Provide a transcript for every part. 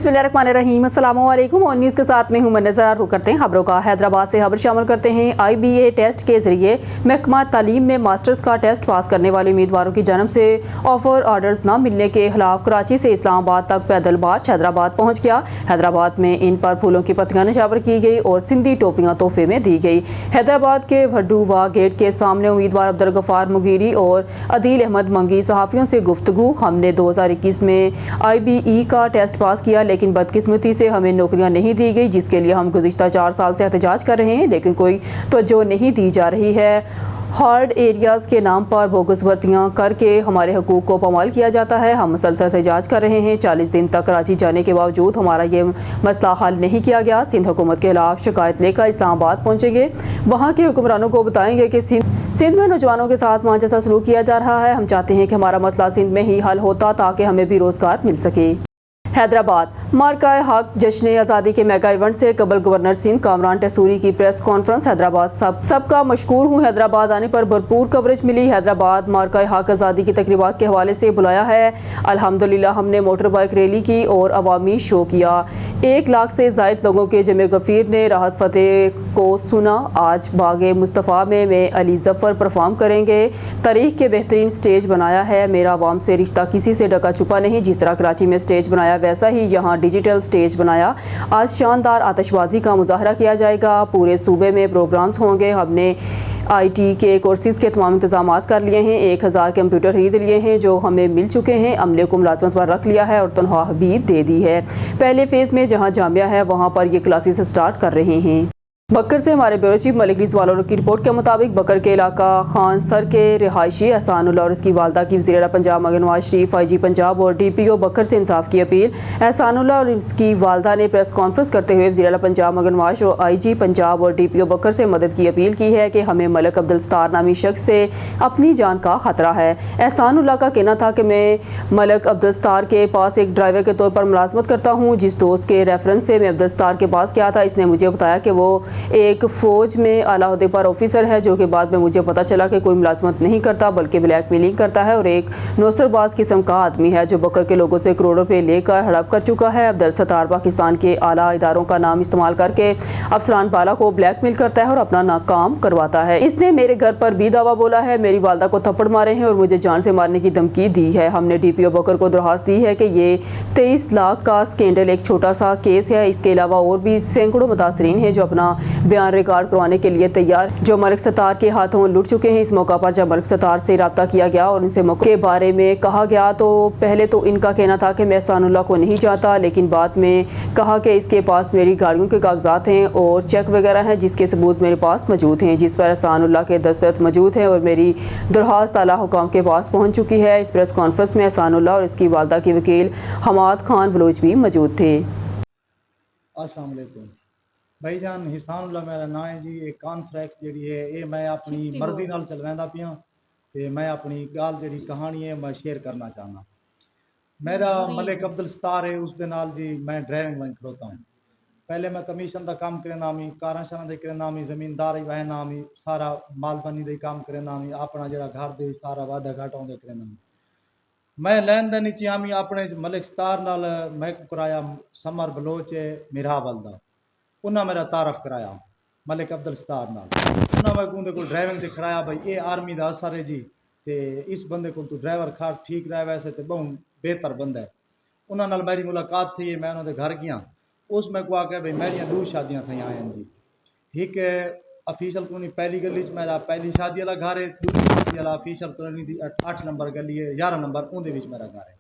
बिस्मिल्लाहिर्रहमानिर्रहीम, अस्सलामु अलैकुम। और न्यूज़ के साथ में हूं मैं नज़र। रुख करते हैं खबरों का। हैदराबाद से खबर शामिल करते हैं। IBA टेस्ट के जरिए महकमा तालीम में मास्टर्स का टेस्ट पास करने वाले उम्मीदवारों की जानब से ऑफर ऑर्डर्स न मिलने के खिलाफ कराची से इस्लामाबाद तक पैदल मार्च हैदराबाद पहुँच गया। हैदराबाद में इन पर फूलों की पत्तियां नशावर की गई और सिंधी टोपियां तोहफे में दी गई। हैदराबाद के भड्डूवा गेट के सामने उम्मीदवार अब्दुल गफ्फार मुगीरी और अदील अहमद मंगी सहाफ़ियों से गुफ्तगू। हमने 2021 में IBE का टेस्ट पास किया, लेकिन बदकिस्मती से हमें नौकरियां नहीं दी गई, जिसके लिए हम गुज़िश्ता 4 साल से एहतजाज कर रहे हैं, लेकिन कोई तवज्जो नहीं दी जा रही है। हार्ड एरियाज़ के नाम पर बोगस भर्तियाँ करके हमारे हकूक़ को पामाल किया जाता है। हम मुसलसल एहतजाज कर रहे हैं। 40 दिन तक कराची जाने के बावजूद हमारा ये मसला हल नहीं किया गया। सिंध हुकूमत के खिलाफ शिकायत लेकर इस्लामाबाद पहुँचेंगे। वहाँ के हुक्मरानों को बताएंगे कि सिंध में नौजवानों के साथ वहाँ जैसा सलूक किया जा रहा है। हम चाहते हैं कि हमारा मसला सिंध में ही हल होता, ताकि हमें भी रोज़गार मिल सके। हैदराबाद मार्का हक जश्न आज़ादी के मेगा इवेंट से कबल गवर्नर सिंध कामरान टसूरी की प्रेस कॉन्फ्रेंस। हैदराबाद सबका मशकूर हूँ। हैदराबाद आने पर भरपूर कवरेज मिली। हैदराबाद मार्का हक आज़ादी की तकरीबात के हवाले से बुलाया है। अल्हम्दुलिल्लाह हमने मोटर बाइक रैली की और अवामी शो किया। 1 लाख से ज़ायद लोगों के जमे गफ़ीर ने राहत फ़तेह को सुना। आज बागे मुस्तफ़ा में अली ज़फ़र परफॉर्म करेंगे। तारीख के बेहतरीन स्टेज बनाया है। मेरा अवाम से रिश्ता किसी से ढका छुपा नहीं। जिस तरह कराची में स्टेज बनाया, वैसा ही यहाँ डिजिटल स्टेज बनाया। आज शानदार आतिशबाजी का मुजाहरा किया जाएगा। पूरे सूबे में प्रोग्राम्स होंगे। हमने IT के कोर्सेज़ के तमाम इंतजाम कर लिए हैं। 1000 कंप्यूटर खरीद लिए हैं जो हमें मिल चुके हैं। अमले को मुलाजमत पर रख लिया है और तनख्वाह भी दे दी है। पहले फेज़ में जहाँ जामिया है वहाँ पर ये क्लासेस स्टार्ट कर रहे हैं। बकर से हमारे ब्यूरो चीफ मलिक रिजवान की रिपोर्ट के मुताबिक बकर के इलाका खान सर के रिहायशी एहसानुल्लाह और उसकी वालदा की वज़ीर पंजाब मगर नवाज शरीफ, IG पंजाब और DPO बकर से इंसाफ की अपील। एहसानुल्लाह और उसकी वालदा ने प्रेस कॉन्फ्रेंस करते हुए वज़ीर पंजाब मगर नवाज और IG पंजाब और DPO बकर से मदद की अपील की है कि हमें मलिक अब्दुल सत्तार नामी शख्स से अपनी जान का ख़तरा है। एहसानुल्लाह का कहना था कि मैं मलिक अब्दुल सत्तार के पास एक ड्राइवर के तौर पर मुलाजमत करता हूँ। जिस दोस्त के रेफरेंस से मैं अब्दुल सत्तार के पास गया था, इसने मुझे बताया कि वो एक फ़ौज में आला ओहदे पर ऑफिसर है, जो कि बाद में मुझे पता चला कि कोई मुलाजमत नहीं करता बल्कि ब्लैकमेलिंग करता है और एक नौसरबाज किस्म का आदमी है जो बकर के लोगों से करोड़ों रुपये लेकर हड़प कर चुका है। अब्दुल सत्तार पाकिस्तान के आला इदारों का नाम इस्तेमाल करके अफसरान बाला को ब्लैकमेल करता है और अपना नाकाम करवाता है। इसने मेरे घर पर भी दावा बोला है, मेरी वालदा को थप्पड़ मारे हैं और मुझे जान से मारने की धमकी दी है। हमने DPO बकर को दरख्वास्त दी है कि ये 23 लाख का स्कैंडल एक छोटा सा केस है। इसके अलावा और भी सैकड़ों मुतासरीन हैं जो अपना बयान रिकॉर्ड करवाने के लिए तैयार, जो मलिक सत्तार के हाथों लुट चुके हैं। इस मौका पर जब मलिक सत्तार से रब्ता किया गया और उनसे मौके के बारे में कहा गया तो पहले तो इनका कहना था कि मैं एहसानुल्लाह को नहीं चाहता, लेकिन बाद में कहा कि इसके पास मेरी गाड़ियों के कागजात हैं और चेक वगैरह हैं जिसके सबूत मेरे पास मौजूद हैं, जिस पर एहसानुल्लाह के दस्तखत मौजूद हैं और मेरी दरख्वास्त आला हुकाम के पास पहुँच चुकी है। इस प्रेस कॉन्फ्रेंस में एहसानुल्लाह और इसकी वालदा की वकील हमाद खान बलोच भी मौजूद थे। अस्सलाम वालेकुम भाईजान, हिसानुल्लाह मेरा नाम है जी। एक कॉन्फ्रेंस जी है ये मैं अपनी मर्जी नाल चलवांदा पिया ते मैं अपनी गाल जी कहानी है मैं शेयर करना चाहना। मेरा मलिक अब्दुल सत्तार है, उस दे नाल जी मैं ड्राइविंग में खड़ोता हूँ। पहले मैं कमीशन का काम करना मी, कारा शारा दे करना मी, जमींदारी वहना मी, सारा मालबनी दे काम करना मी, अपना जरा घर दे सारा वादा घाटा दे करना मी। मैं लैन देन ची आमी अपने मलिक सत्तार नाल मैं कराया समर बलोच मिरावल दा। उन्हें मेरा तारफ कराया मलिक अब्दुल सत्तार नाल। उन्हें मैं उनके को ड्राइविंग से कराया भाई ये आर्मी का असर है जी, ते इस बंदे को तू ड्राइवर खार ठीक रहा वैसे तो बहुत बेहतर बंदा है। उन्होंने नाल मेरी मुलाकात थी, मैं उन्होंने घर गया। उसमें को आके भाई मेरिया 2 शादियां थी आयन जी। एक ऑफिशियल कॉलोनी पहली गली मेरा पहली शादी वाला घर है, दूसरी शादी वाला ऑफिशियल कॉलोनी की 8 नंबर गली है, 11 नंबर उनके बीच मेरा घर है।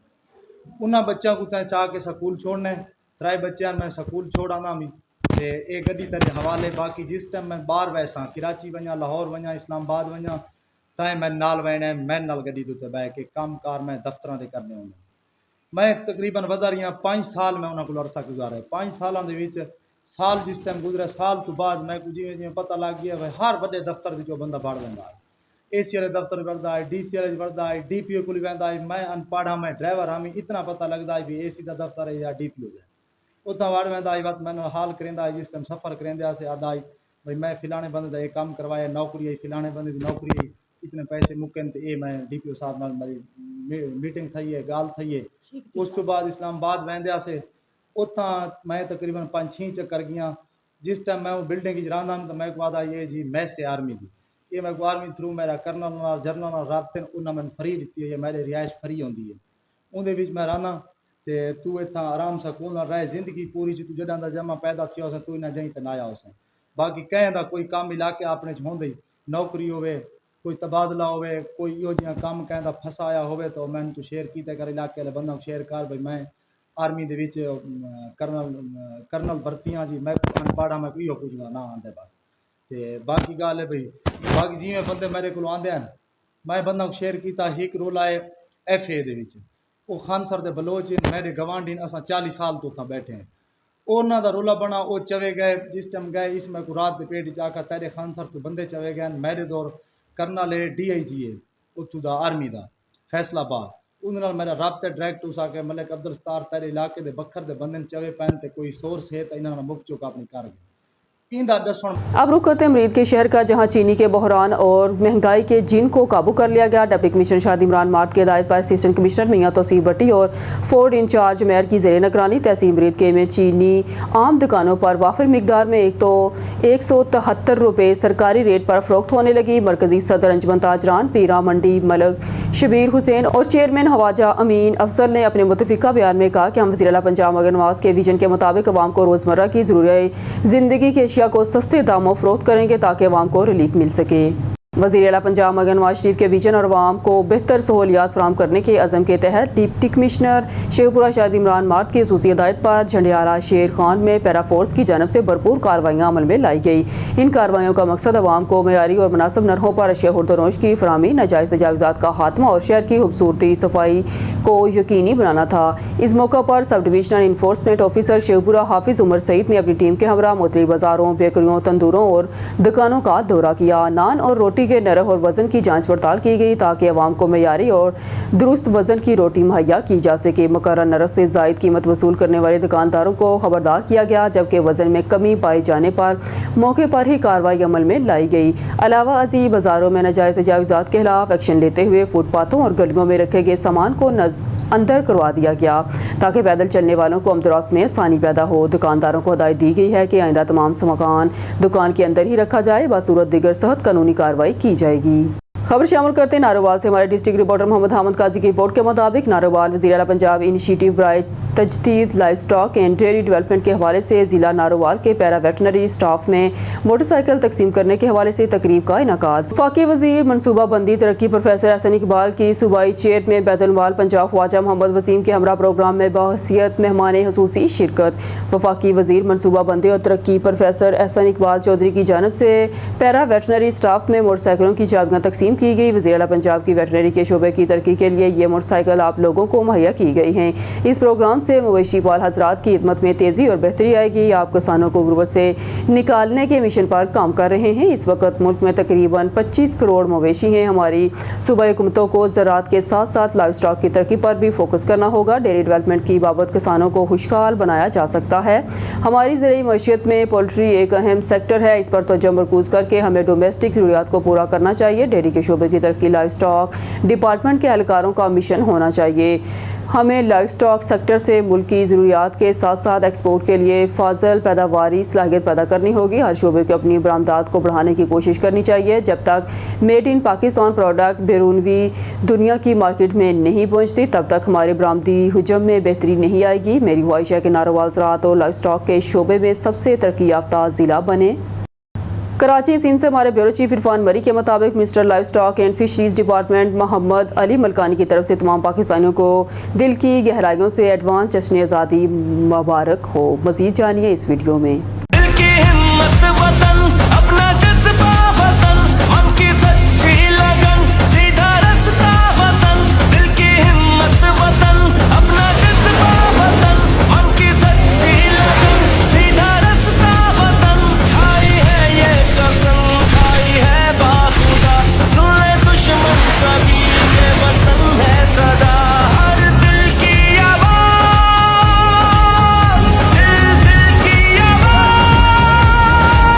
उन्होंने बच्चों को तय चाह के स्कूल छोड़ने 3 बच्चे मैं स्कूल छोड़ आना मी ते एक गड्डी तेरे हवाले। बाकी जिस टाइम मैं बाहर वैसा कराची वजा, लाहौर वजा, इस्लामाबाद वजा तय मैं नाल वैने मैं नाल गड्डी उत्ते बह के काम कार मैं दफ्तर के करने होंगे। मैं तकरीबन वधा रही 5 साल मैं उन्होंने को अरसा गुजारा है। 5 सालों के साल जिस टाइम गुजरा साल तो बाद मैं जिमें जिमें पता लग गया भाई हर बड़े दफ्तर जो बंदा बढ़ लेंदा है। AC वाले दफ्तर बढ़ता है, DC वाले बढ़ता है, DPO को वहदा है। मैं अनपढ़ हाँ, मैं ड्राइवर हाँ, मैं इतना पता लगता है भी AC का दफ्तर है या DPO का। उतना वाड़ वहदा आई बात मैंने हाल करेंदा है। जिस टाइम सफ़र करेंदा से आदा आई भाई मैं फिलाने बंदे का एक काम करवाया, नौकरी आई, फिलाने बंदे की नौकरी आई, इतने पैसे मुकन तो ये मैं DPO साहब नाल मेरी मीटिंग थी है, गाल थी है। उस तो बाद इस्लामाबाद वहदे से उत्थां मैं तकरीबन 5-6 चक्कर गया। जिस टाइम मैं वो बिल्डिंग रहा तो मैं को आदा ये जी मैस है आर्मी की, ये मैं को आर्मी थ्रू मेरा कर्नल नाल जनरल नाल राबते उन्हें मैंने फ्री दी है, मेरे रिहाइश फ्री होंगी है उनके विच मैं रहना। ते तू इतना आराम सकून नाल रह जिंदगी पूरी तू जदा दा जमा पैदा थियो से तू इना जहीं ते ना आया होसे। बाकी कहें दा कोई काम इलाके अपने च होंदे नौकरी होवे कोई तबादला होवे कोई इहो जिहा काम कहें दा फसाया होवे तो मैंने तू शेयर कीते कर इलाके वाले बंदा शेयर कर भाई मैं आर्मी दे विच कर्नल भर्तियां जी मैं पाड़ा मैं इहो कुछ ना आंदे बस। ते बाकी गल है भाई बाकी जिवें बंदे मेरे को आंदे हैं मैं बंदा को शेयर किया एक रोल आए FA दे विच वो खानसर दे बलोच मेरे गवांढी असां 40 साल तो उत्थां बैठे हैं उन्होंने दा रोला बना वो चवे गए जिस टाइम गए इसमें को रात के पेट आकर तेरे खानसर तो बंदे चवे गए मेरे दौर कर्नल है DIG है उत्थू दा आर्मी दा फैसलाबाद उन्होंने मेरा रबता डायरैक्ट उस आके मलिक अब्दुल सत्तार तेरे इलाके दे बखर दे बंदे चवे पैन ते कोई सोर्स है तो इन्होंने मुक चुका अपनी कर गए इंदा दसण। अब रुक करते हैं मरीद के शहर का, जहां चीनी के बहरान और महंगाई के जिन को काबू कर लिया गया। डिप्टी कमिश्नर शाद इमरान मार्ट की हिदायत पर असिस्टेंट कमिश्नर मियां तौसीफ भट्टी और फोर्ड इंचार्ज मेयर की ज़ेर निगरानी तहसील मरीद के में चीनी आम दुकानों पर वाफिर मिकदार में एक तो 173 रुपये सरकारी रेट पर फरोख्त होने लगी। मरकजी सदर अंजुमन ताजरान पीरा मंडी मलक शबीर हुसैन और चेयरमैन हवाजा अमीन अफसर ने अपने मुतफिका बयान में कहा कि हम वज़ीर आला पंजाब मगर नवाज के विजन के मुताबिक अवाम को रोज़मर्रा की ज़रूरी ज़िंदगी के अशिया को सस्ते दामों फरोख्त करेंगे ताकि अवाम को रिलीफ मिल सके। वज़ीर आला पंजाब मगर नवाज शरीफ के विजन और अवाम को बेहतर सहूलियात फराहम करने के अज़म के तहत डिप्टी कमिश्नर शेखपुरा शाद इमरान मार्ट की ख़ुसूसी हिदायत पर झंडियाला शेर खान में पैरा फोर्स की जानब से भरपूर कार्रवाइयाँ अमल में लाई गई। इन कार्रवाइयों का मकसद अवाम को मयारी और मुनासिब नरहों पर अशिया खुर्दनोश की फराहमी, नाजायज़ तजावुज़ात का खात्मा और शहर की खूबसूरती सफाई को यकीनी बनाना था। इस मौका पर sub divisional enforcement officer Sheikhpura हाफिज़ उमर सईद ने अपनी टीम के हमरा मुख्तलिफ बाज़ारों, बेकरियों, तंदूरों और दुकानों का दौरा किया। नान और रोटी के नरख और वज़न की जांच पड़ताल की गई ताकि अवाम को मयारी और दुरुस्त वज़न की रोटी मुहैया की जा सके। मुकर्रर नरख से ज़ायद कीमत वसूल करने वाले दुकानदारों को खबरदार किया गया, जबकि वज़न में कमी पाए जाने पर मौके पर ही कार्रवाई अमल में लाई गई। अलावा अजी बाज़ारों में नाजायज़ तजावुज़ात के खिलाफ एक्शन लेते हुए फुटपाथों और गलियों में रखे गए सामान को अंदर करवा दिया गया ताकि पैदल चलने वालों को आमदोरफ्त में आसानी पैदा हो। दुकानदारों को हिदायत दी गई है कि आइंदा तमाम सामान दुकान के अंदर ही रखा जाए, बसूरत दीगर सख्त कानूनी कार्रवाई की जाएगी। खबर शामिल करते हैं नारोवाल से। हमारे डिस्ट्रिक्ट रिपोर्टर मोहम्मद हामिद काजी की रिपोर्ट के मुताबिक नारोवाल वज़ीर आला पंजाब इनिशिएटिव बराए तजदीद livestock and dairy development के हवाले से ज़िला नारोवाल के पैरा वेटनरी स्टाफ में मोटरसाइकिल तकसीम करने के हवाले से तकरीब का इनेकाद। वफाकी वज़ीर मनसूबाबंदी तरक्की प्रोफेसर एहसन इकबाल की सूबाई चेयरमैन बैतुलमाल पंजाब ख्वाजा मोहम्मद वसीम के हमरा प्रोग्राम में बहसीयत मेहमान हुसूसी शिरकत। वफाकी वज़ीर मनसूबाबंदी और तरक्की प्रोफेसर एहसन इकबाल चौधरी की जानब से पैरा वेटनरी स्टाफ में मोटरसाइकिलों की चाबियाँ तकसीम की गई। वज़ीर आला पंजाब की वेटनरी के शोबे की तरक्की के लिए ये मोटरसाइकिल आप लोगों को मुहैया की गई हैं। इस प्रोग्राम से मवेशी पाल हजरात की खिदमत में तेज़ी और बेहतरी आएगी। आप किसानों को गुर्बत से निकालने के मिशन पर काम कर रहे हैं। इस वक्त मुल्क में तकरीबन 25 करोड़ मवेशी हैं। हमारी सूबाई हुकूमतों को ज़राअत के साथ साथ लाइव स्टॉक की तरक्की पर भी फोकस करना होगा। डेयरी डेवलपमेंट की बाबत किसानों को खुशहाल बनाया जा सकता है। हमारी ज़रूरी मईशत में पोल्ट्री एक अहम सेक्टर है, इस पर तवज्जो मरकूज़ करके हमें डोमेस्टिक ज़रूरियात को पूरा करना चाहिए। डेयरी के शोबे की तरक्की लाइव स्टॉक डिपार्टमेंट के एहलकारों का मिशन होना चाहिए। हमें लाइव स्टॉक सेक्टर से मुल्क की ज़रूरियात के साथ साथ एक्सपोर्ट के लिए फाजल पैदावारी सलाहियत पैदा करनी होगी। हर शोबे को अपनी बरामदात को बढ़ाने की कोशिश करनी चाहिए। जब तक मेड इन पाकिस्तान प्रोडक्ट बैरूनी दुनिया की मार्केट में नहीं पहुँचती तब तक हमारे बरामदी हुजम में बेहतरी नहीं आएगी। मेरी ख्वाहिश है कि नारोवाल ज़राअत और लाइव स्टॉक के शोबे में सबसे तरक्की याफ्ता ज़िला बने। कराची सिंध से हमारे ब्यूरो चीफ इरफान मरी के मुताबिक minister livestock and fisheries department Mohammad Ali Malkani की तरफ से तमाम पाकिस्तानियों को दिल की गहराइयों से एडवांस जश्न आज़ादी मुबारक हो। मज़ीद जानिए इस वीडियो में। दिल की हिम्मत वतन, अपना जज्बा वतन, मन की सच्ची लगन, सीधा रास्ता वतन। दिल की हिम्मत वतन, अपना जज्बा वतन, मन की सच्ची लगन, सीधा रास्ता वतन। खाई है ये कसम, खाई है बाखुदा, सुन ले दुश्मन सभी के वतन है सदा। हर दिल की आवाज़, दिल दिल की आवाज़,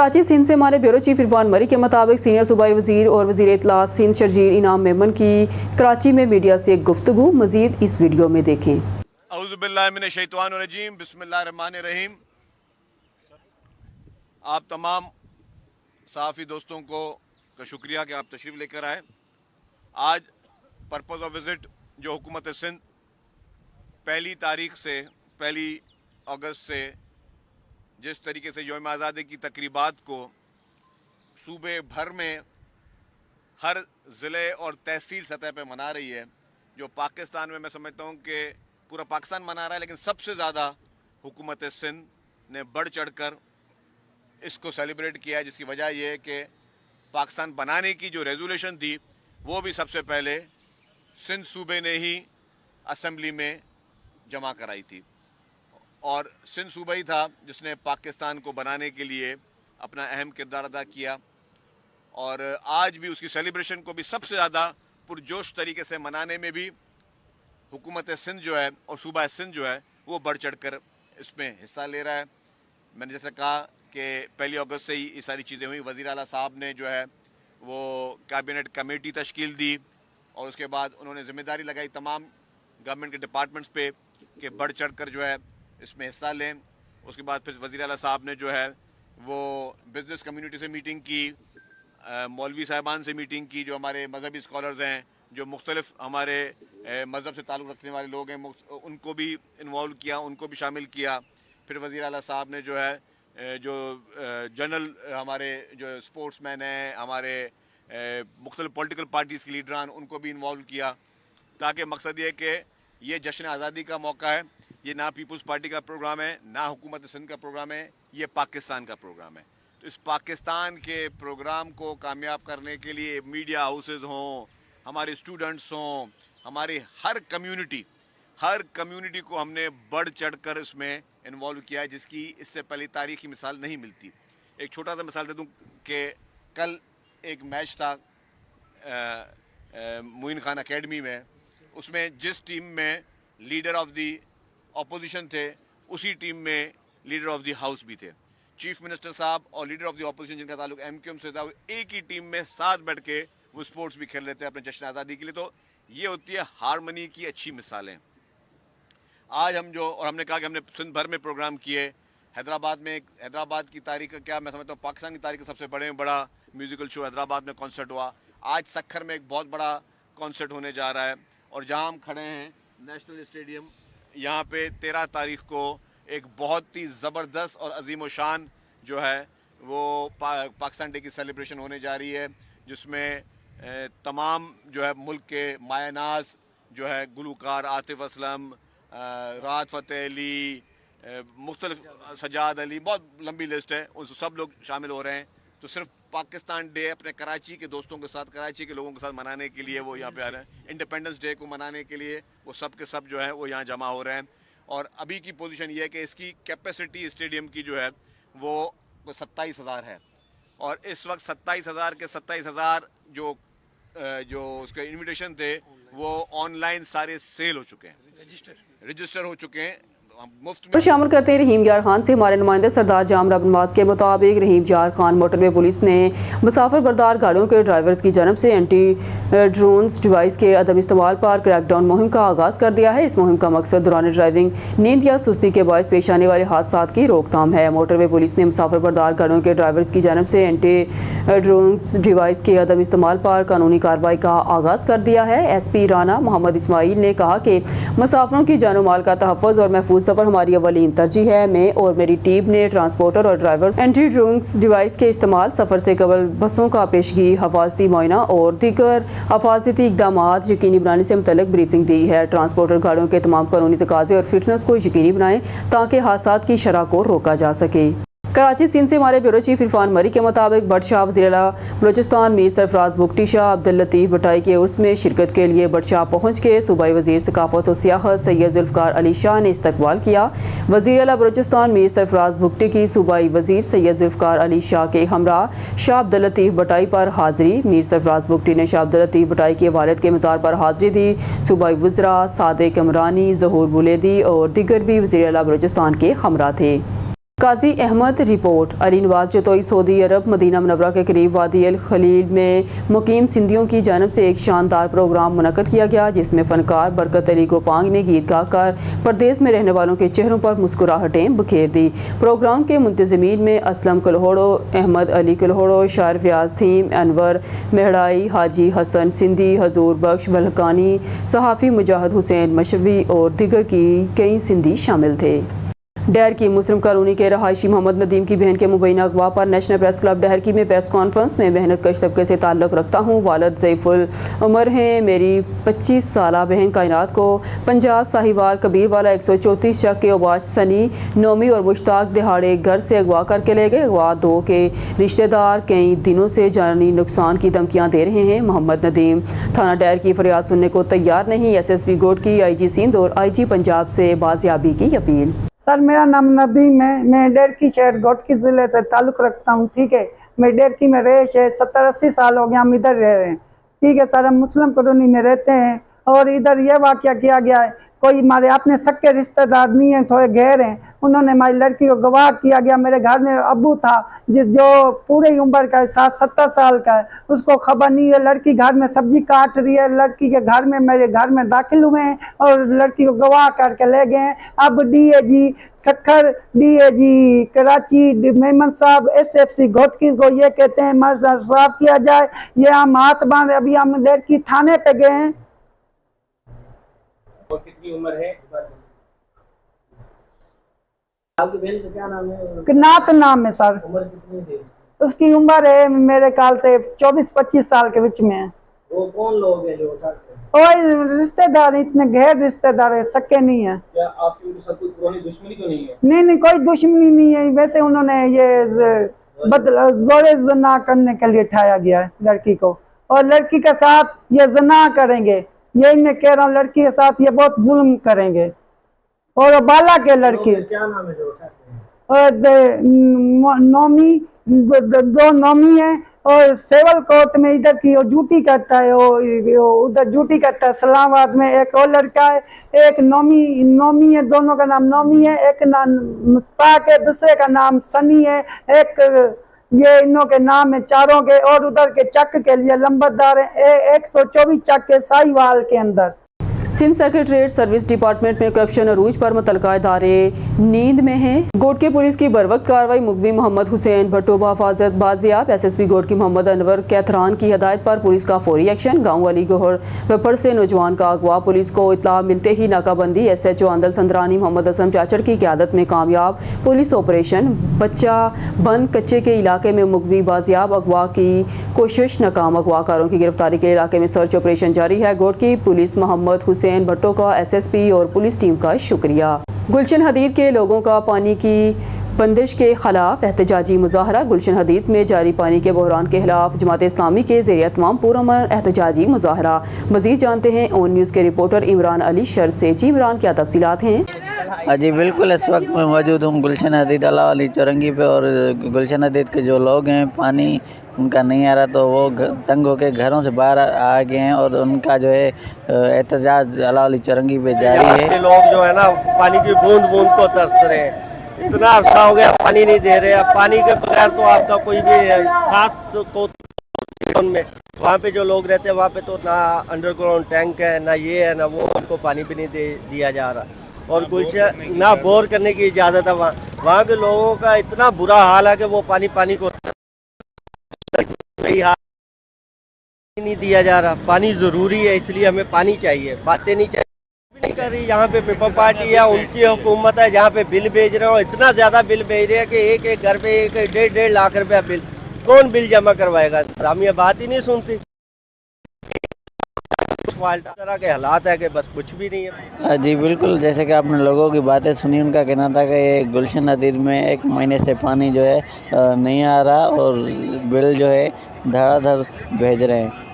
कराची सिंध से हमारे ब्यूरो चीफ इरफान मरी के मुताबिक सीनियर सूबाई वजीर और वजीर इत्तलात सिंध शर्जील इनाम मेमन की कराची में मीडिया से गुफ्तगू। मजीद इस वीडियो में देखें। औज़ुबिल्लाहिमिनश्शैतानिर्रजीम, बिस्मिल्लाहिर्रहमानिर्रहीम। आप तमाम सहाफ़ी दोस्तों का शुक्रिया कि आप तशरीफ़ लेकर आए। आज पर्पज़ ऑफ विज़िट जो हुकूमत सिंध पहली तारीख से 1 अगस्त से जिस तरीके से यौम आज़ादी की तकरीबात को सूबे भर में हर ज़िले और तहसील सतह पे मना रही है, जो पाकिस्तान में मैं समझता हूँ कि पूरा पाकिस्तान मना रहा है, लेकिन सबसे ज़्यादा हुकूमत सिंध ने बढ़ चढ़ कर इसको सेलिब्रेट किया है। जिसकी वजह यह है कि पाकिस्तान बनाने की जो रेजोल्यूशन थी वो भी सबसे पहले सिंध सूबे ने ही असम्बली में जमा कराई थी, और सिंध सूबा ही था जिसने पाकिस्तान को बनाने के लिए अपना अहम किरदार अदा किया। और आज भी उसकी सेलिब्रेशन को भी सबसे ज़्यादा पुरजोश तरीके से मनाने में भी हुकूमत सिंध जो है और सूबा सिंध जो है वो बढ़ चढ़ कर इसमें हिस्सा ले रहा है। मैंने जैसे कहा कि 1 अगस्त से ही ये सारी चीज़ें हुई। वज़ीर आला साहब ने जो है वो कैबिनेट कमेटी तश्कील दी और उसके बाद उन्होंने ज़िम्मेदारी लगाई तमाम गवर्नमेंट के डिपार्टमेंट्स पे कि बढ़ चढ़ कर जो है इसमें हिस्सा लें। उसके बाद फिर वज़ीर आला साहब ने जो है वो बिज़नेस कम्युनिटी से मीटिंग की, मौलवी साहिबान से मीटिंग की, जो हमारे मजहबी स्कॉलर्स हैं, जो मुख्तलिफ हमारे मज़हब से ताल्लुक़ रखने वाले लोग हैं, उनको भी इन्वॉल्व किया, उनको भी शामिल किया। फिर वज़ीर आला साहब ने जो है जो जनरल हमारे जो स्पोर्ट्समैन हैं, हमारे मुख्तलिफ पॉलिटिकल पार्टीज़ के लीडरान, उनको भी इन्वॉल्व किया, ताकि मकसद ये कि ये जश्न आज़ादी का मौका है, ये ना पीपल्स पार्टी का प्रोग्राम है, ना हुकूमत सिंध का प्रोग्राम है, ये पाकिस्तान का प्रोग्राम है। तो इस पाकिस्तान के प्रोग्राम को कामयाब करने के लिए मीडिया हाउसेस हों, हमारे स्टूडेंट्स हों, हमारी हर कम्युनिटी को हमने बढ़ चढ़ कर इसमें इन्वॉल्व किया है, जिसकी इससे पहले तारीखी मिसाल नहीं मिलती। एक छोटा सा मिसाल दे दूँ कि कल एक मैच था मोइन खान अकेडमी में, उसमें जिस टीम में लीडर ऑफ दी अपोजिशन थे उसी टीम में लीडर ऑफ द हाउस भी थे। चीफ मिनिस्टर साहब और लीडर ऑफ द अपोजिशन जिनका ताल्लुक MQM से था, वो एक ही टीम में साथ बैठ के वो स्पोर्ट्स भी खेल रहे थे अपने जश्न आज़ादी के लिए। तो ये होती है हारमनी की अच्छी मिसालें। आज हम जो और हमने कहा कि हमने सिंध भर में प्रोग्राम किए। हैदराबाद की तारीख का क्या, मैं समझता हूँ पाकिस्तान की तारीख का सबसे बड़ा म्यूज़िकल शो हैदराबाद में कॉन्सर्ट हुआ। आज सक्खर में एक बहुत बड़ा कॉन्सर्ट होने जा रहा है, और जहाँ हम खड़े हैं नेशनल स्टेडियम, यहाँ पे 13 तारीख को एक बहुत ही ज़बरदस्त और अजीम व शान जो है वो पाकिस्तान डे की सेलिब्रेशन होने जा रही है, जिसमें तमाम जो है मुल्क के मायनाज जो है गुलकार आतिफ असलम, राहत फ़तेह अली, मुख्तलिफ सजाद अली, बहुत लंबी लिस्ट है, उन सब लोग शामिल हो रहे हैं। तो सिर्फ पाकिस्तान डे अपने कराची के दोस्तों के साथ, कराची के लोगों के साथ मनाने के लिए वो यहाँ पे आ रहे हैं। इंडिपेंडेंस डे को मनाने के लिए वो सब के सब जो है वो यहाँ जमा हो रहे हैं। और अभी की पोजीशन ये है कि इसकी कैपेसिटी स्टेडियम की जो है वो 27,000 है, और इस वक्त 27,000 के 27,000 जो उसके इन्विटेशन थे वो ऑनलाइन सारे सेल हो चुके हैं, रजिस्टर हो चुके हैं। मुफ्त में शामिल करते हैं रहीम यार खान से हमारे नुमाइंदे सरदार जामरा नवाज के मुताबिक रहीम यार खान मोटरवे पुलिस ने मुसाफिर बरदार गाड़ियों के ड्राइवर्स की जानब से एंटी ड्रोन्स डिवाइस के अदम इस्तेमाल पर क्रैकडाउन मुहिम का आगाज़ कर दिया है। इस मुहिम का मकसद दौरान ड्राइविंग नींद या सुस्ती के बायस पेश आने वाले हादसात की रोकथाम है। मोटरवे पुलिस ने मुसाफिर बरदार गाड़ियों के ड्राइवर्स की जानब से एंटी ड्रोन्स डिवाइस के अदम इस्तेमाल पर कानूनी कार्रवाई का आगाज़ कर दिया है। SP राना मोहम्मद इस्माइल ने कहा कि मुसाफिरों की जानो माल का तहफ़्फ़ुज़ और महफूज सफ़र हमारी अवलीन तरजीह है। मैं और मेरी टीम ने ट्रांसपोर्टर और ड्राइवर एंटी ड्रोन्स डिवाइस के इस्तेमाल, सफ़र से कबल बसों का पेशगी, हफाजती मुआयना और दीगर हफाजती इक़दामात यकीनी बनाने से मुतल्लिक़ ब्रीफिंग दी है। ट्रांसपोर्टर गाड़ियों के तमाम कानूनी तकाज़े और फिटनेस को यकीनी बनाएं ताकि हादसात की शरह को रोका जा सके। कराची सिंध से हमारे ब्यूरो चीफ इरफान मरी के मुताबिक बडशाह वज़ीर-ए-आला बलूचिस्तान मीर सरफराज बुगटी शाह अब्दुल लतीफ़ भटाई के उर्स में शिरकत के लिए बडशाह पहुँच के सूबाई वज़ीर सकाफ़त और सियाहत सैयद ज़ुल्फ़िकार अली शाह ने इस्तकबाल किया। वज़ीर-ए-आला बलूचिस्तान मीर सरफराज बुगटी की सूबाई वज़ीर सैयद ज़ुल्फ़िकार अली शाह के हमरा शाह अब्दुल लतीफ़ भटाई पर हाज़िरी। मीर सरफराज बुगटी ने शाह अब्दुल लतीफ़ भटाई के वालिद के मज़ार पर हाज़िरी दी। सूबाई वज़रा सादिक इमरानी, ज़हूर बुलेदी और दीगर भी वज़ीर-ए-आला बलूचिस्तान के हमरा थे। काजी अहमद रिपोर्ट। अली नवाज जतोई सऊदी अरब मदीना मुनव्वरा के करीब वादी अल खलील में मुकीम सिंधियों की जानब से एक शानदार प्रोग्राम मुनक्कद किया गया, जिसमें फनकार बरकत अली गोपांग ने गीत गाकर परदेश में रहने वालों के चेहरों पर मुस्कुराहटें बखेर दी। प्रोग्राम के मुंतज़मीन में असलम कलहोड़ो, अहमद अली कलहोड़ो, शायर फयाज थीम, अनवर मेहड़ाई, हाजी हसन सिंधी, हजूर बख्श बलकानी, सहाफ़ी मुजाहिद हुसैन मशवी और दिगर की कई सिंधी शामिल थे। डहर की मुस्लिम कॉलोनी के रहायशी मोहम्मद नदीम की बहन के मुबैना अगवा पर नेशनल प्रेस क्लब डहर की में प्रेस कॉन्फ्रेंस में मेहनत कश तबके से ताल्लुक़ रखता हूँ, वालिद ज़ईफ़ुल उमर हैं। मेरी 25 साला बहन कायनात को पंजाब साहिवाल कबीरवाला 134 चक के अबाज सनी, नोमी और मुश्ताक दिहाड़े घर से अगवा करके ले गए। अगवा 2 के रिश्तेदार कई दिनों से जानी नुकसान की धमकियाँ दे रहे हैं। मोहम्मद नदीम थाना डहर की फरियाद सुनने को तैयार नहीं। SSP गोट की IG सिंध और IG पंजाब से बाजियाबी की अपील। सर, मेरा नाम नदीम है। मैं डेरकी शहर घोटकी ज़िले से ताल्लुक़ रखता हूँ। ठीक है, मैं डेरकी में रहे है 70-80 साल हो गया, हम इधर रह रहे हैं। ठीक है सर, हम मुस्लिम कॉलोनी में रहते हैं और इधर ये वाक़या किया गया है। कोई हमारे अपने सक्के रिश्तेदार नहीं हैं, थोड़े गैर हैं, उन्होंने हमारी लड़की को गवाह किया गया। मेरे घर में अबू था जो पूरी उम्र का है, 60-70 साल का है, उसको खबर नहीं है। लड़की घर में सब्जी काट रही है, लड़की के घर में मेरे घर में दाखिल हुए हैं और लड़की को गवाह करके ले गए हैं। अब DAG सखर, DAG कराची मेमन साहब SFC घोटकी को ये कहते हैं मर्ज साफ किया जाए। ये हम हाथ बांध, अभी हम लड़की थाने पे गए हैं। और कितनी उम्र है? आपकी बहन का क्या नाम है? कनात नाम है सर। उम्र कितनी है? उसकी उम्र है मेरे ख्याल से 24-25 साल के बीच में है। वो कौन लोग हैं जो उठाते हैं? और रिश्तेदार इतने गैर रिश्तेदार है, सक्के नहीं है। क्या आपकी उनके साथ कोई पुरानी दुश्मनी तो नहीं है? नहीं, कोई दुश्मनी नहीं है। वैसे उन्होंने ये जोरे जना करने के लिए उठाया गया है लड़की को, और लड़की के साथ ये जना करेंगे। यही मैं कह रहा हूँ, लड़की के साथ ये बहुत जुल्म करेंगे। और बाला के लड़की क्या नाम है जो उठाते हैं? और नौमी, 2 नौमी है और सेवल कोर्ट में इधर की वो ड्यूटी करता है, उधर ड्यूटी करता है। इस्लामाबाद में एक और लड़का है, एक नौमी है, दोनों का नाम नौमी है। एक नाम मुश्ताक है, दूसरे का नाम सनी है। एक ये इनों के नाम है चारों के। और उधर के चक के लिए लंबरदार है 124 चक के साहिवाल के अंदर। सिंध सेक्रेटरीट सर्विस डिपार्टमेंट में करप्शन अरूज पर मुतलका इदारे नींद में हैं। गोट के पुलिस की बरवक्त कार्रवाई, मुगवी मोहम्मद हुसैन भट्टो बहफाजत बाजियाब। SSP गोट की मोहम्मद अनवर कैथरान की हदायत पर पुलिस का फौरी एक्शन। गाँव वाली गोहर वेपड़ से नौजवान का अगवा, पुलिस को इतला मिलते ही नाकाबंदी। SHO आंदल संदरानी मोहम्मद असम चाचड़ की क़यादत में कामयाब पुलिस ऑपरेशन। बच्चा बंद कच्चे के इलाके में मुगवी बाजियाब, अगवा की कोशिश नाकाम। अगवाकारों की गिरफ्तारी के इलाके में सर्च ऑपरेशन जारी है। गोट की पुलिस मोहम्मद हुसैन भट्टो का SSP और पुलिस टीम का शुक्रिया। गुलशन हदीद के लोगों का पानी की बंदिश के खिलाफ एहतजाजी मुजाहरा। गुलशन हदीद में जारी पानी के बहरान के खिलाफ जमात इस्लामी के ज़रिए तमाम पुरअमन एहतजाजी मुजाहरा। मज़ीद जानते हैं ON न्यूज़ के रिपोर्टर इमरान अली शर से। जी इमरान, क्या तफसीलात हैं? जी बिल्कुल, इस वक्त मैं मौजूद हूँ गुलशन हदीद अला वाली चौरंगी पे, और गुलशन हदीद के जो लोग हैं पानी उनका नहीं आ रहा, तो वो तंग होकर घरों से बाहर आ गए हैं और उनका जो है एहतजाज अला वाली चौरंगी पे जारी है। लोग जो है ना पानी की बूंद बूंद को तरस रहे हैं। इतना अरसा हो गया पानी नहीं दे रहे। अब पानी के बगैर तो आपका कोई भी खास तो में वहाँ पे जो लोग रहते हैं वहाँ पे तो ना अंडरग्राउंड टैंक है, ना ये है, ना वो, उनको पानी भी नहीं दिया जा रहा। और गुलशन ना बोर करने की इजाज़त है। वहाँ के लोगों का इतना बुरा हाल है कि वो पानी को नहीं दिया जा रहा। पानी ज़रूरी है, इसलिए हमें पानी चाहिए। बातें नहीं चाहिए नहीं कर रही। यहाँ पे पीपल पार्टी है, उनकी हुकूमत है, जहाँ पे बिल भेज रहे हो, इतना ज़्यादा बिल भेज रहे हैं कि एक घर पे 1-1.5 लाख रुपया बिल। कौन बिल जमा करवाएगा? हम ये बात ही नहीं सुनती। तरह के हालात है कि बस कुछ भी नहीं है। जी बिल्कुल, जैसे कि आपने लोगों की बातें सुनी, उनका कहना था कि ये गुलशन हदीद में 1 महीने से पानी जो है नहीं आ रहा और बिल जो है धड़ाधड़ भेज रहे हैं।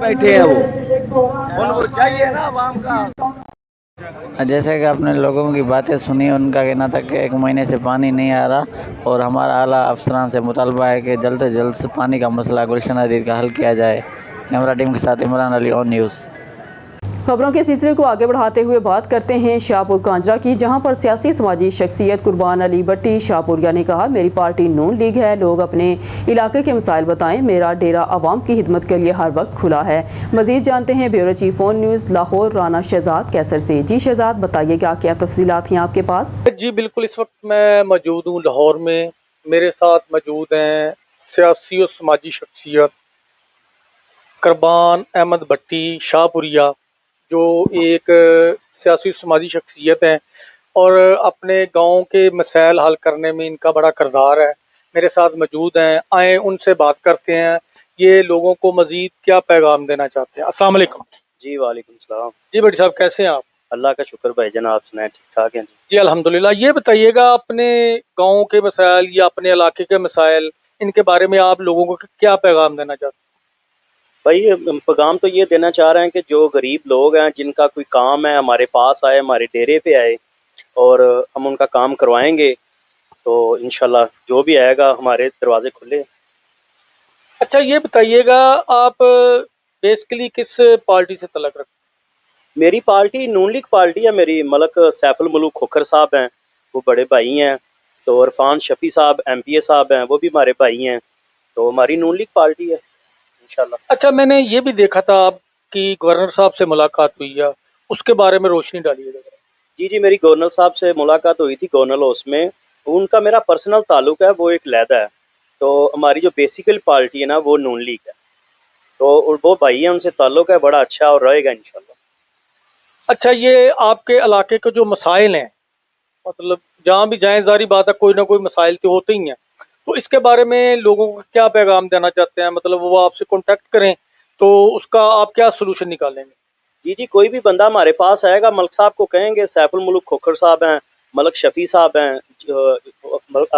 बैठे हैं वो, उनको चाहिए ना आवाम का। जैसे कि आपने लोगों की बातें सुनी, उनका कहना था कि 1 महीने से पानी नहीं आ रहा और हमारा आला अफसरान से मुतालबा है कि जल्द से जल्द पानी का मसला गुलशन नदी का हल किया जाए। कैमरा टीम के साथ इमरान अली, ऑन न्यूज़। खबरों के सिलसिले को आगे बढ़ाते हुए बात करते हैं शाहपुर कांजरा की, जहां पर सियासी समाजी शख्सियत कुर्बान अली भट्टी शाहपुरिया ने कहा, मेरी पार्टी नून लीग है, लोग अपने इलाके के मसाइल बताएं, मेरा डेरा आवाम की खिदमत के लिए हर वक्त खुला है। मजीद जानते हैं bureau chief on news Lahore Rana Shahzad Qaiser से। जी शहजाद, बताइए क्या तफसीलात हैं आपके पास? जी बिल्कुल, इस वक्त मैं मौजूद हूँ लाहौर में। मेरे साथ मौजूद हैं सियासी और समाजी शख्सियत कुर्बान अहमद भट्टी शाहपुरिया, जो एक सियासी समाजी शख्सियत हैं और अपने गांव के मसाइल हल करने में इनका बड़ा किरदार है। मेरे साथ मौजूद हैं, आए उनसे बात करते हैं, ये लोगों को मजीद क्या पैगाम देना चाहते हैं। अस्सलाम वालेकुम। जी वालेकुम सलाम। जी भट्टी साहब, कैसे हैं आप? अल्लाह का शुक्र भाईजान, आप सुनाए ठीक ठाक हैं? जी अल्हम्दुलिल्लाह। ये बताइएगा, अपने गांव के मसाइल या अपने इलाके के मसाइल, इनके बारे में आप लोगों को क्या पैगाम देना चाहते हैं? भाई पैगाम तो ये देना चाह रहे हैं कि जो गरीब लोग हैं, जिनका कोई काम है, हमारे पास आए, हमारे डेरे पे आए और हम उनका काम करवाएंगे, तो इंशाल्लाह जो भी आएगा हमारे दरवाजे खुले। अच्छा, ये बताइएगा, आप बेसिकली किस पार्टी से तल्लुक़ रखते हैं? मेरी पार्टी नून लीग पार्टी है। मेरी मलक सैफुल मुलूक खोखर साहब हैं, वो बड़े भाई हैं। तो इरफान शफी साहब MPA साहब हैं, वो भी हमारे भाई हैं। तो हमारी नून लीग पार्टी है इंशाल्लाह। अच्छा, मैंने ये भी देखा था आपकी गवर्नर साहब से मुलाकात हुई है, उसके बारे में रोशनी डालिएगा। जी जी, मेरी गवर्नर साहब से मुलाकात हुई थी गवर्नर हाउस में। उनका मेरा पर्सनल ताल्लुक है, वो एक लहदा है। तो हमारी जो बेसिकल पार्टी है ना, वो नून लीग है। तो वो भाई है, उनसे ताल्लुक है बड़ा अच्छा और रहेगा इंशाल्लाह। अच्छा, ये आपके इलाके के जो मसाइल हैं, मतलब जहाँ भी जाएं, जारी बात है, कोई ना कोई मसाइल तो होते ही हैं, तो इसके बारे में लोगों को क्या पैगाम देना चाहते हैं? मतलब वो आपसे कांटेक्ट करें तो उसका आप क्या सलूशन निकालेंगे? जी जी, कोई भी बंदा हमारे पास आएगा, मलक साहब को कहेंगे, सैफुल मुलूक खोखर साहब हैं, मलक शफी साहब हैं,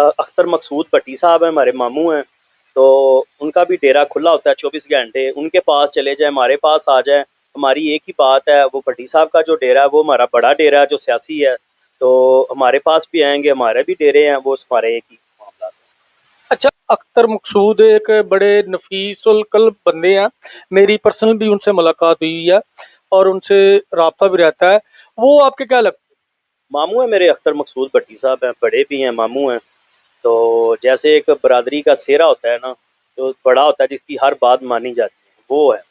अख्तर मकसूद भट्टी साहब हैं, हमारे मामू हैं। तो उनका भी डेरा खुला होता है 24 घंटे। उनके पास चले जाए, हमारे पास आ जाए, हमारी एक ही बात है। वो भट्टी साहब का जो डेरा है वो हमारा बड़ा डेरा है, जो सियासी है। तो हमारे पास भी आएंगे, हमारे भी डेरे हैं, वो हमारे एक ही मामला है। अच्छा, अख्तर मकसूद एक बड़े नफीसुल कल्ब बंदे हैं, मेरी पर्सनल भी उनसे मुलाकात हुई है और उनसे राब्ता भी रहता है। वो आपके क्या लगता है? मामू है मेरे, अख्तर मकसूद भट्टी साहब हैं, बड़े भी हैं, मामू हैं। तो जैसे एक बरादरी का सेहरा होता है ना, जो बड़ा होता है, जिसकी हर बात मानी जाती है, वो है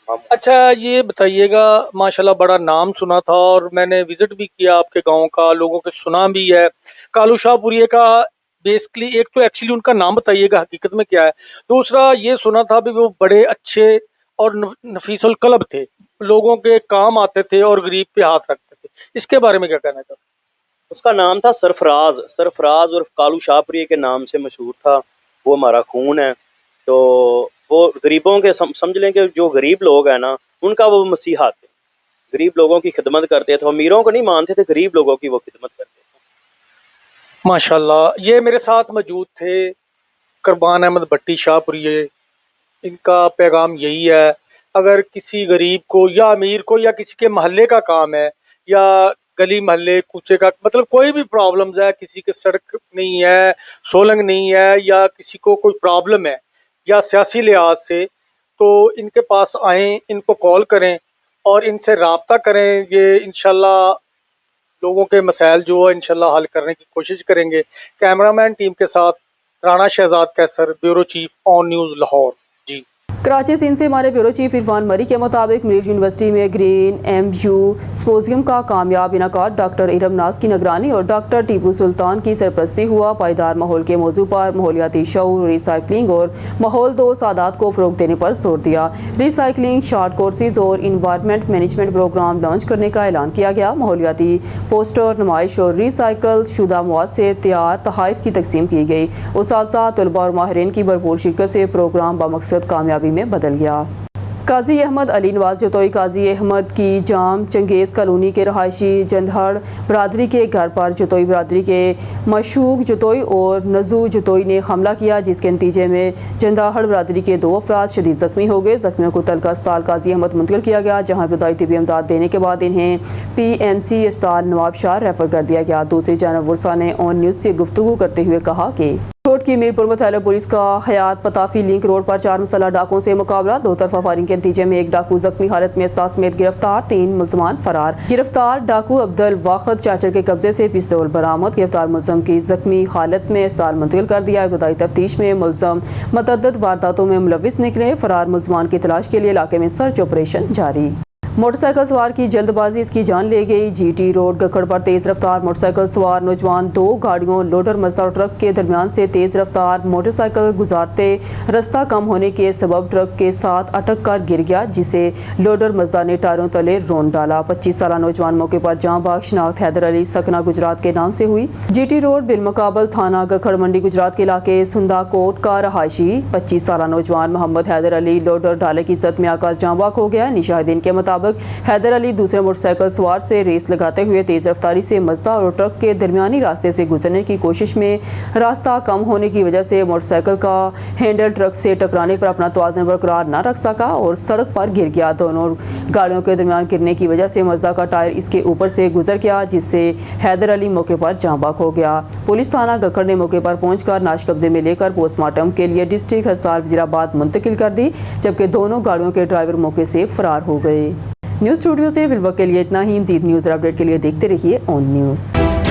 मामू। अच्छा, ये बताइएगा, माशाल्लाह बड़ा नाम सुना था और मैंने विजिट भी किया आपके गांव का, लोगों के सुना भी है। कालू शाहपुरिया का बेसिकली, एक तो एक्चुअली उनका नाम बताइएगा हकीकत में क्या है, दूसरा ये सुना था भी वो बड़े अच्छे और नफीसुल कल्ब थे, लोगों के काम आते थे और गरीब पे हाथ रखते थे। इसके बारे में क्या कहना चाहते? उसका नाम था सरफराज। सरफराज और कालू शाहपुरिया के नाम से मशहूर था। वो हमारा खून है। तो वो गरीबों के समझ लें कि जो गरीब लोग हैं ना, उनका वो मसीहा थे। गरीब लोगों की खिदमत करते थे, अमीरों को नहीं मानते थे, गरीब लोगों की वो खिदमत करते थे। माशाल्लाह। ये मेरे साथ मौजूद थे कुर्बान अहमद भट्टी शाहपुरिया। इनका पैगाम यही है, अगर किसी गरीब को या अमीर को या किसी के महल्ले का काम है या गली महल्ले कूचे का, मतलब कोई भी प्रॉब्लम्स है, किसी के सड़क नहीं है, सोलंग नहीं है, या किसी को कोई प्रॉब्लम है या सियासी लिहाज से, तो इनके पास आएँ, इनको कॉल करें और इनसे राब्ता करें। ये इंशाल्लाह लोगों के मसाइल जो है इंशाल्लाह हल करने की कोशिश करेंगे। कैमरामैन टीम के साथ Rana Shahzad Qaiser, bureau chief on news Lahore. जी। कराची सिंध से हमारे ब्यूरो चीफ इरफान मरी के मुताबिक मिलिट्री यूनिवर्सिटी में ग्रीन MU सिम्पोजियम का कामयाब इनकाद डॉक्टर इरम नाज की निगरानी और डॉक्टर टीपू सुल्तान की सरपरस्ती हुआ। पायदार माहौल के मौजू पर माहौलियाती शऊर, रिसाइकलिंग और माहौल दो सादात को फ़रोग देने पर जोर दिया। रिसाइकलिंग, शॉर्ट कोर्सेज और इन्वायरमेंट मैनेजमेंट प्रोग्राम लॉन्च करने का ऐलान किया गया। माहौलियाती पोस्टर नमाइश और रिसाइकल शुदा मवाद से तैयार तहाइफ की तकसीम की गई। उस साथ साथ तलबा और माहिरीन की भरपूर शिरकत से प्रोग्राम बामकसद कामयाबी में बदल गया। काजी अहमद अली नवाज जतोई काजी अहमद की जाम चंगेज़ कॉलोनी के रहायशी जंदहड़ बरादरी के घर पर जतोई बरादरी के मशूक जतोई और नजू जतोई ने हमला किया, जिसके नतीजे में जंदहड़ बरादरी के 2 अफराद शदीद ज़ख्मी हो गए। ज़ख्मियों को तलका अस्पताल काजी अहमद मुंतकिल किया गया, जहाँ इब्तदाई तिबी इमदाद देने के बाद इन्हें PMC अस्पताल नवाब शाह रेफर कर दिया गया। दूसरी जानब वर्षा ने ऑन न्यूज़ से गुफ्तगू करते हुए कहा कि कोट की मीरपुर मुतहल्ला पुलिस का हयात पताफी लिंक रोड पर 4 मुसल्लह डाकुओं से मुकाबला। 2 तरफा फायरिंग के नतीजे में 1 डाकू जख्मी हालत में अस्ता समेत गिरफ्तार, 3 मुलजमान फरार। गिरफ्तार डाकू अब्दुल वाखद चाचर के कब्जे से पिस्तौल बरामद। गिरफ्तार मुलजम की जख्मी हालत में अस्पताल मुंतकिल कर दिया। इब्तदाई तफ्तीश में मुलजम मतअद्दद वारदातों में मुलविस निकले। फरार मुलजमान की तलाश के लिए इलाके में सर्च ऑपरेशन जारी। मोटरसाइकिल सवार की जल्दबाजी इसकी जान ले गई। GT रोड गखड़ पर तेज़ रफ्तार मोटरसाइकिल सवार नौजवान 2 गाड़ियों लोडर मजदा और ट्रक के दरमियान से तेज़ रफ्तार मोटरसाइकिल गुजारते रास्ता कम होने के सबब ट्रक के साथ अटक कर गिर गया, जिसे लोडर मजदा ने टायरों तले रोन डाला। 25 साल नौजवान मौके पर जाँ बाग। शनाख्त हैदर अली सकना गुजरात के नाम से हुई। GT रोड बिलमुकाबल थाना गखड़ मंडी गुजरात के इलाके सुंदा कोट का रहायशी 25 साल नौजवान मोहम्मद हैदर अली लोडर डाले की इज्जत में आकर जाँ बाग हो गया। निशाहिदीन के मुताबिक हैदर अली दूसरे मोटरसाइकिल सवार से रेस लगाते हुए तेज रफ्तारी से मजदा और ट्रक के दरमियानी रास्ते से गुजरने की कोशिश में रास्ता कम होने की वजह से मोटरसाइकिल का हैंडल ट्रक से टकराने पर अपना तवाज़ुन बरकरार न रख सका और सड़क पर गिर गया। दोनों गाड़ियों के दरमियान गिरने की वजह से मजदा का टायर इसके ऊपर से गुजर गया, जिससे हैदर अली मौके पर जाँ बाग हो गया। पुलिस थाना गखड़ ने मौके पर पहुंचकर नाश कब्जे में लेकर पोस्टमार्टम के लिए डिस्ट्रिक्ट अस्पताल वजीराबाद मुंतकिल कर दी, जबकि दोनों गाड़ियों के ड्राइवर मौके से फरार हो गए। न्यूज़ स्टूडियो से फिलवक्त के लिए इतना ही। मज़ीद न्यूज़ और अपडेट के लिए देखते रहिए ऑन न्यूज़।